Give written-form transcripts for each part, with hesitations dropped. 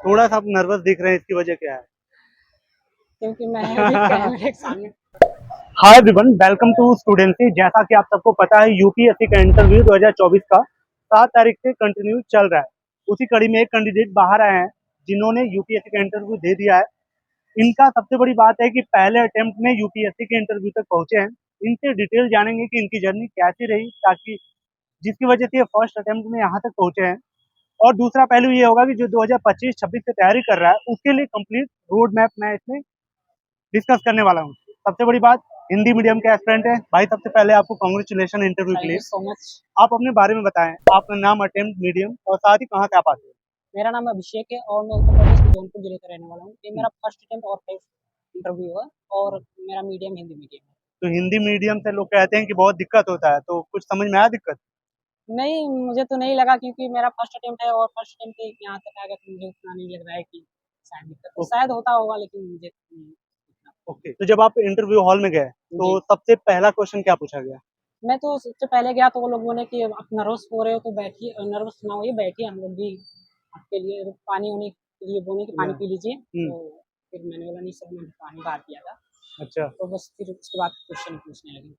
थोड़ा सा आप नर्वस दिख रहे हैं, इसकी वजह क्या है? क्योंकि मैं अभी कैमरे के सामने। Hi everyone, welcome to Studency. जैसा कि आप सबको पता है, यूपीएससी का इंटरव्यू 2024 का 7 तारीख से कंटिन्यू चल रहा है। उसी कड़ी में एक कैंडिडेट बाहर आए हैं जिन्होंने यूपीएससी का इंटरव्यू दे दिया है। इनका सबसे बड़ी बात है कि पहले अटेम्प्ट में यूपीएससी के इंटरव्यू तक पहुंचे हैं। इनसे डिटेल जानेंगे कि इनकी जर्नी कैसी रही, ताकि जिसकी वजह से ये फर्स्ट अटेम्प्ट में यहाँ तक पहुंचे हैं। और दूसरा पहलू ये होगा कि जो 2025-26 से तैयारी कर रहा है, उसके लिए कंप्लीट रोड मैप मैं इसमें डिस्कस करने वाला हूँ। सबसे बड़ी बात, हिंदी मीडियम के एस्पिरेंट हैं भाई। सबसे पहले आपको कांग्रेचुलेशन इंटरव्यू के थैंक लिए। You so much. आप अपने बारे में बताएं, आपका नाम, अटेम्प्ट, मीडियम और साथ ही कहाँ से आप आते मेरा नाम अभिषेक है और मैं उत्तर प्रदेश के जौनपुर जिले का रहने वाला हूँ। ये हैं? मेरा फर्स्ट अटेम्प्ट और फर्स्ट इंटरव्यू है और मेरा मीडियम हिंदी मीडियम है। तो हिंदी मीडियम से लोग कहते हैं कि बहुत दिक्कत होता है, तो कुछ समझ में आया दिक्कत? नहीं, मुझे तो नहीं लगा क्योंकि मेरा फर्स्ट अटेम्प्ट है और फर्स्ट अटेम्प्ट से यहाँ तक आएगा तो मुझे उतना नहीं लग रहा है कि शायद दिक्कत तो ओ- शायद होता होगा, लेकिन मुझे नहीं उतना। ओके, तो जब आप इंटरव्यू हॉल में गए तो जी, सबसे पहला क्वेश्चन क्या पूछा गया? मैं तो सबसे पहले गया तो वो लोग बोले कि आप नर्वस हो रहे हो तो बैठिए, नर्वस ना होइए, बैठिए, हम लोग भी आपके लिए पानी वानी के लिए बोले कि या पानी पी लीजिए। हम्म। तो फिर मैंने बोला नहीं सर, मैंने पानी बाहर पिया था। अच्छा, तो बस फिर उसके बाद क्वेश्चन पूछने लगे।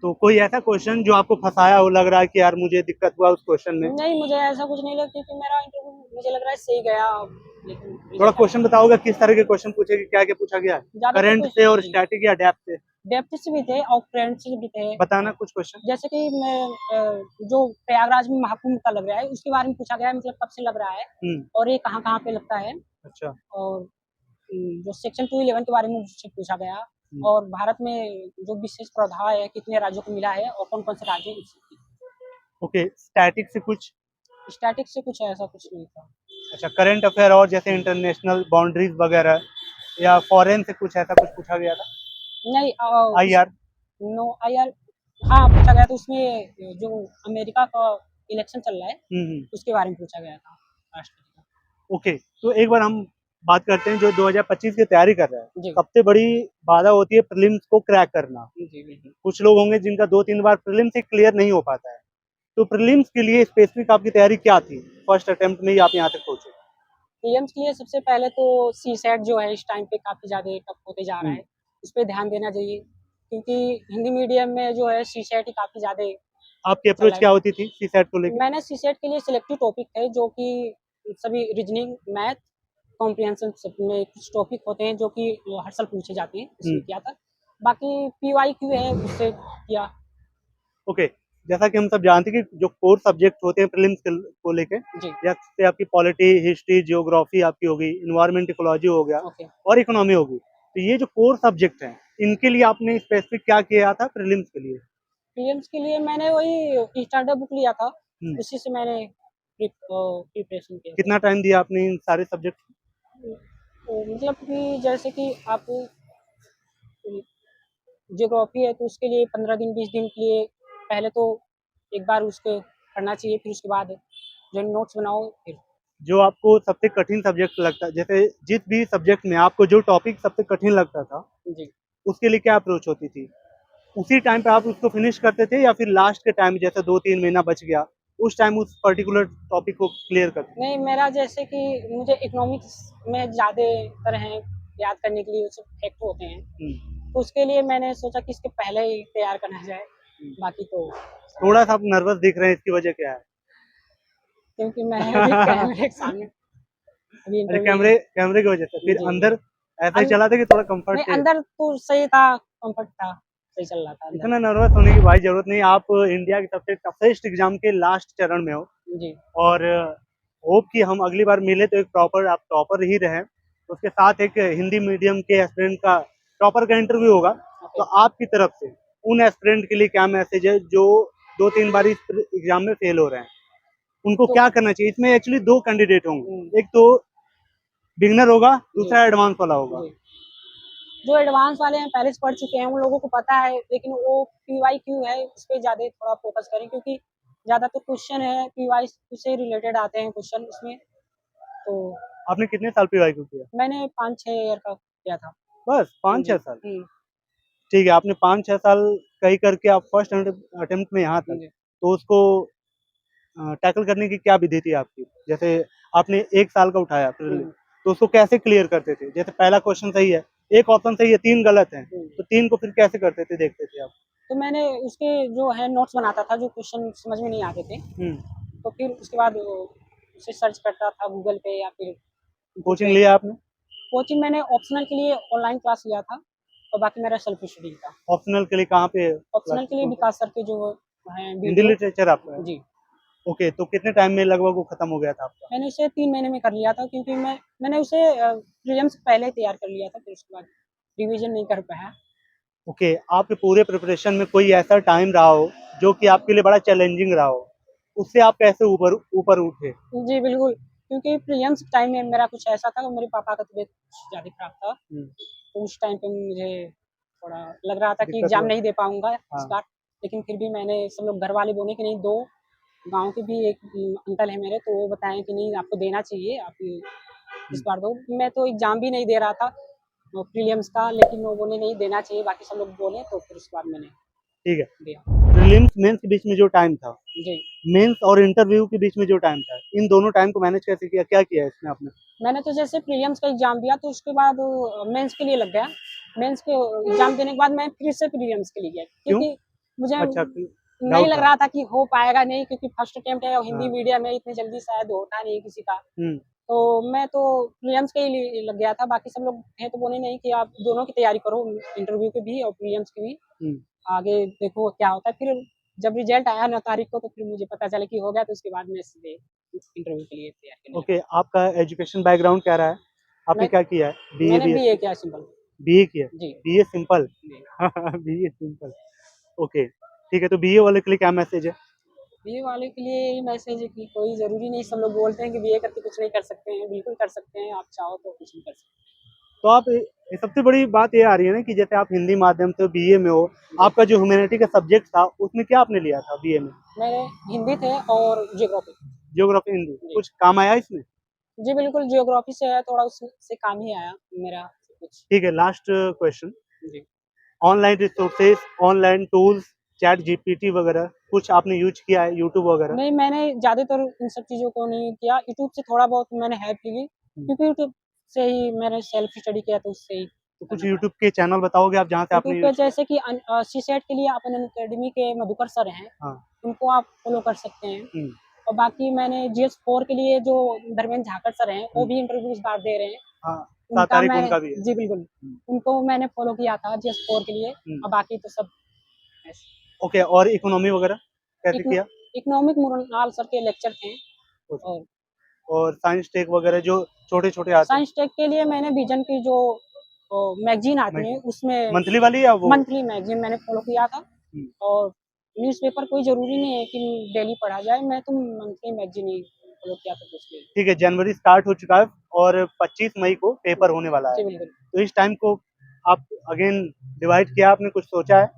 तो कोई ऐसा क्वेश्चन जो आपको फंसाया हो, लग रहा है कि यार मुझे दिक्कत हुआ उस क्वेश्चन में? नहीं, मुझे ऐसा कुछ नहीं लगा क्योंकि मेरा इंटरव्यू मुझे लग रहा है सही गया, लेकिन थोड़ा रिजल्ट आने क्वेश्चन बताओगे किस तरह के क्वेश्चन पूछे, कि क्या क्या पूछा गया है? ज़्यादातर करंट कुछ से और जी, स्टैटिक या डेप्थ से? डेप्थ से भी थे और फ्रेंड से भी थे। बताना कुछ क्वेश्चन। जैसे कि मैं जो प्रयागराज में महाकुंभ का लग रहा है, उसके बारे में पूछा गया है, मतलब कब से लग रहा है हम्म। और ये कहाँ-कहाँ पे लगता है। अच्छा। और जो सेक्शन 211 के बारे में मुझसे पूछा गया हम्म। और भारत में जो विशेष प्रभाव है, कितने राज्यों को मिला है और कौन-कौन से राज्य हैं, ओके, स्टैटिक से कुछ? स्टैटिक से कुछ ऐसा कुछ नहीं था। अच्छा, करंट अफेयर और जैसे इंटरनेशनल बाउंड्रीज वगैरह या फॉरेन से कुछ ऐसा कुछ पूछा गया था? नहीं, आई उस आर? नो आईआर, हाँ, पूछा गया था उसमें जो अमेरिका का इलेक्शन चल रहा है, हम्म। उसके बारे में पूछा गया था, राष्ट्रपति का। ओके, तो एक बार हम बात करते हैं जो 2025 की तैयारी कर रहा है। जी, सबसे बड़ी बाधा होती है प्रीलिम्स को क्रैक करना। जी, बिल्कुल। कुछ लोग होंगे जिनका 2-3 बार प्रीलिम्स ही क्लियर नहीं हो पाता है। तो प्रीलिम्स के लिए स्पेसिफिक आपकी तैयारी क्या थी? फर्स्ट अटेम्प्ट में ही आप यहाँ तक पहुंचे। पीएम्स के लिए सबसे पहले तो सीसैट जो है इस टाइम पे काफ़ी ज़्यादा टफ होते जा रहा हम्म। है, उस पे ध्यान देना चाहिए क्योंकि हिंदी मीडियम में जो है सीसैट ही काफ़ी ज़्यादा आपकी चल अप्रोच रहा क्या है। होती थी सीसैट को लेके? मैंने सीसेट के लिए सिलेक्टिव टॉपिक थे जो कि सभी रीजनिंग, मैथ, कॉम्प्रिहेंशन सब में कुछ टॉपिक होते हैं जो कि हर साल पूछे जाते हैं, इसमें हम्म। किया था। बाकी पीवाईक्यू है उससे किया। ओके, जैसा कि हम सब जानते हैं कि जो कोर सब्जेक्ट होते हैं प्रीलिम्स को लेके, जी, जैसे आपकी पॉलिटी, हिस्ट्री, जियोग्राफी आपकी होगी, इन्वायरमेंट, इकोलॉजी हो गया ओके। और इकोनॉमी होगी। तो ये जो कोर सब्जेक्ट हैं, इनके लिए आपने स्पेसिफिक क्या किया था प्रीलिम्स के लिए? प्रीलिम्स के लिए मैंने वही स्टैंडर्ड बुक लिया था, हम्म। उसी से मैंने प्रिपरेशन किया था। कितना टाइम दिया आपने इन सारे सब्जेक्ट? तो मतलब कि जैसे कि आप ज्योग्राफी है तो उसके लिए 15 दिन 20 दिन के लिए पहले तो एक बार उसको पढ़ना चाहिए, फिर उसके बाद जो नोट्स बनाओ फिर। जो आपको सबसे कठिन सब्जेक्ट लगता है, जैसे जिस भी सब्जेक्ट में आपको जो टॉपिक सबसे कठिन लगता था, जी, उसके लिए क्या अप्रोच होती थी? उसी टाइम पे आप उसको फिनिश करते थे या फिर लास्ट के टाइम जैसे 2-3 महीना बच गया, उस टाइम उस पर्टिकुलर टॉपिक को क्लियर करते थे? नहीं, मेरा जैसे कि मुझे इकोनॉमिक्स में ज़्यादातर हैं याद करने के लिए, वो सब फैक्ट होते हैं, हम्म। तो उसके लिए मैंने सोचा कि इसके पहले ही तैयार करना जाए, हम्म। बाकी तो थोड़ा सा आप नर्वस दिख रहे हैं, इसकी वजह क्या है? क्योंकि मैं अभी कैमरे के सामने अभी अच्छा, इंटरव्यू। कैमरे कैमरे की वजह से। फिर जी, जी। अंदर ऐसा ही अन चला था कि थोड़ा कंफर्ट नहीं, चाहिए? अंदर तो सही था, कम्फर्ट था, सही चल रहा था अंदर। इतना नर्वस होने की भाई जरूरत नहीं। आप इंडिया के सबसे टफेस्ट एग्जाम के लास्ट चरण में हो। जी, और होप कि हम अगली बार मिले तो एक प्रॉपर आप टॉपर ही रहें। उसके साथ एक हिंदी मीडियम के एस्पिरेंट का टॉपर का इंटरव्यू होगा। तो ओके। आपकी तरफ से उन एस्पिरेंट के लिए क्या मैसेज है जो 2-3 बार इस एग्जाम में फेल हो रहे हैं? उनको तो क्या करना चाहिए? इसमें एक्चुअली 2 कैंडिडेट हुँ, होंगे, एक तो बिगनर होगा, जी, दूसरा एडवांस वाला होगा। जी। जो एडवांस वाले हैं पहले से पढ़ चुके हैं, उन लोगों को पता है, लेकिन वो पीवाईक्यू है उस पे ज़्यादा थोड़ा फ़ोकस करें क्योंकि ज़्यादातर क्वेश्चन है पीवाईक्यू से रिलेटेड आते हैं क्वेश्चन उसमें। तो आपने कितने साल पीवाईक्यू किया? मैंने 5-6 ईयर का किया था। बस हुँ, पाँच छह जी। साल हुँ, ठीक है, आपने 5-6 साल कहीं करके आप फर्स्ट अटेम्प्ट में यहाँ तक, जी। तो उसको टैकल करने की क्या विधि थी आपकी? जैसे आपने 1 साल का उठाया हुँ, प्रीलिम, तो उसको कैसे क्लियर करते थे? जैसे पहला क्वेश्चन सही है, एक ऑप्शन सही है, 3 गलत हैं, तो 3 को फिर कैसे करते थे, देखते थे आप? तो मैंने उसके जो है नोट्स बनाता था, जो क्वेश्चन समझ में नहीं आते थे, हुँ। तो फिर उसके बाद उसे सर्च करता था गूगल पे या फिर यूट्यूब कोचिंग पे। लिया आपने? कोचिंग मैंने ऑप्शनल के लिए ऑनलाइन क्लास लिया था और बाकी मेरा सेल्फ स्टडी था। ऑप्शनल के लिए कहाँ पे ऑप्शनल के लिए कौन सा? विकास सर के जो हैं हिंदी वीडियो। लिटरेचर आपका है? जी, ओके, तो कितने टाइम में लगभग वो खत्म हो गया था आपका? मैंने उसे 3 महीने में कर लिया था, क्योंकि मैंने उसे प्रीलिम्स पहले ही तैयार कर लिया था, फिर उसके बाद रिवीजन नहीं कर पाया। ओके, आपके पूरे प्रिपरेशन में कोई ऐसा टाइम रहा हो, जो कि आपके लिए बड़ा चैलेंजिंग रहा हो? उससे आप कैसे ऊपर ऊपर उठे? जी, बिल्कुल, क्योंकि प्रीलिम्स टाइम में मेरा कुछ ऐसा था, मेरे पापा का तबीयत कुछ ज़्यादा खराब था, हुँ, तो उस टाइम पे मुझे थोड़ा लग रहा था कि दिक्कत एग्ज़ाम हुआ? नहीं दे पाऊँगा इस हाँ, बार। लेकिन फिर भी मैंने सब लोग घर वाले बोले कि नहीं दो, गाँव के भी एक अंकल हैं मेरे, तो वो बताएँ कि नहीं आपको देना चाहिए, आप इस हुँ, बार दो। मैं तो एग्ज़ाम भी नहीं दे रहा था प्रीलिम्स का, लेकिन वो बोले नहीं देना चाहिए, बाकी सब लोग बोले, तो फिर उसके बाद मैंने ठीक है। दिया। प्रीलिम्स, मेंस के बीच में जो टाइम था, जी, मेंस और इंटरव्यू के बीच में जो टाइम था, इन दोनों टाइम को मैनेज कैसे किया? क्या किया इसमें आपने? मैंने तो जैसे प्रीलिम्स का एग्ज़ाम दिया, तो उसके बाद मेंस के लिए लग गया। मेंस के एग्ज़ाम देने के बाद मैं फिर से प्रीलिम्स के लिए गया, क्यों? क्योंकि मुझे अच्छा, नहीं डाउट लग था। रहा था कि हो पाएगा नहीं, क्योंकि फर्स्ट अटेम्प्ट है और हिंदी हाँ, मीडियम है, इतनी जल्दी शायद होता नहीं किसी का। हुँ, तो मैं तो प्रीलिम्स के ही लिए लग गया था, बाकी सब लोग थे तो बोले नहीं कि आप दोनों की तैयारी करो, इंटरव्यू की भी और प्रीलिम्स की भी, हुँ। आगे देखो क्या होता है। फिर जब रिजल्ट आया 9 तारीख को, तो फिर मुझे पता चला कि हो गया, तो उसके बाद मैं सीधे इंटरव्यू के लिए तैयारी करने ओके, लगा। आपका एजुकेशन बैकग्राउंड क्या रहा है? आपने मैं क्या किया है? बीए, मैंने बीए बीएससी? किया सिंपल। बीए किया है? जी, बीए सिंपल? जी। बीए सिंपल, ओके, ठीक है, तो बीए वाले के लिए क्या मैसेज है? बीए वाले के लिए यही मैसेज है कि कोई ज़रूरी नहीं, सब लोग बोलते हैं कि बीए करके कुछ नहीं कर सकते हैं, बिल्कुल कर सकते हैं, आप चाहो तो कुछ भी कर सकते तो आप सबसे बड़ी बात ये आ रही है ना कि जैसे आप हिंदी माध्यम से बीए में हो, हैं। जी, आपका जो ह्यूमैनिटी का सब्जेक्ट था, उसमें क्या आपने लिया था बीए में? मेरे हिंदी थे और ज्योग्राफी। ज्योग्राफी, हिंदी, जी, कुछ काम आया इसमें? जी बिल्कुल, ज्योग्राफी से है, थोड़ा उससे काम ही आया मेरा कुछ। ठीक है, लास्ट क्वेश्चन, जी, online resources, online tools, ChatGPT वगैरह कुछ आपने यूज़ किया है, यूट्यूब वगैरह? नहीं मैंने ज़्यादातर इन सब चीज़ों को नहीं किया, यूट्यूब से थोड़ा बहुत मैंने हेल्प ली, हुँ, क्योंकि यूट्यूब से ही मैंने सेल्फ स्टडी किया, तो उससे ही तो कुछ करना पड़ा। यूट्यूब के चैनल बताओगे आप जहाँ से यूट्यूब आपने पे यूज़ किया? जैसे कि सीसेट के लिए अपन अकेडमी के मधुकर सर हैं, हाँ, उनको आप फॉलो कर सकते हैं। हुँ, और बाकी मैंने जीएस 4 के लिए जो धर्मेंद्र झाकड़ सर हैं, वो हुँ, भी इंटरव्यू इस बार दे रहे हैं। हाँ, 7 उनका तारीख को मैंने उनका भी है। जी बिल्कुल, हुँ, उनको मैंने फॉलो किया था जीएस 4 के लिए, हुँ, और बाकी तो सब ऐसे। ओके, और इकोनॉमी वगैरह कैसे इकनो किया? इकोनॉमिक मुरनाल सर के लेक्चर थे। और और साइंस टेक वगैरह जो छोटे-छोटे आते हैं, साइंस टेक के लिए मैंने विजन की जो मैगज़ीन आती है, मैगज़ीन, उसमें मंथली वाली या वो? मंथली मैगज़ीन मैंने फॉलो किया था। हुँ, और न्यूज़पेपर कोई ज़रूरी नहीं है कि डेली पढ़ा जाए, मैं तो मंथली मैगज़ीन ही फॉलो किया था उसके ठीक है, जनवरी स्टार्ट हो चुका है और 25 मई को पेपर होने वाला है। जी, बिल्कुल। तो इस टाइम को आप अगेन डिवाइड किया आपने, कुछ सोचा है?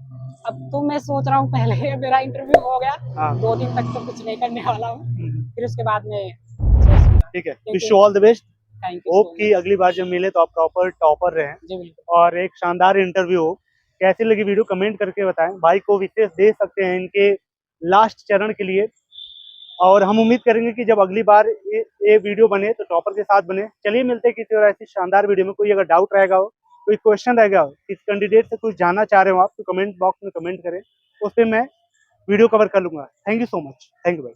अब तो मैं सोच रहा हूँ पहले मेरा इंटरव्यू हो गया, हाँ, 2 दिन तक तो कुछ नहीं करने वाला हूँ, हुँ, हुँ, फिर उसके बाद मैं सोचूँगा, ठीक है, विश क्योंकि you all the best. Thank you hope so कि मच। अगली बार जब मिले तो आप प्रॉपर टॉपर रहें जी, बिल्कुल। और एक शानदार इंटरव्यू हो। कैसी लगी वीडियो कमेंट करके बताएँ। भाई को विशेष दे सकते हैं इनके लास्ट चरण के लिए और हम उम्मीद करेंगे कि जब अगली बार ये वीडियो बने तो टॉपर के साथ बने। चलिए मिलते हैं किसी और ऐसी शानदार वीडियो में। कोई अगर डाउट रहेगा हो, कोई क्वेश्चन रहेगा हो, किस कैंडिडेट से कुछ जानना चाह रहे हो आप तो कमेंट बॉक्स में कमेंट करें, उस पे मैं वीडियो कवर कर लूँगा। Thank you so much. Thank you भाई।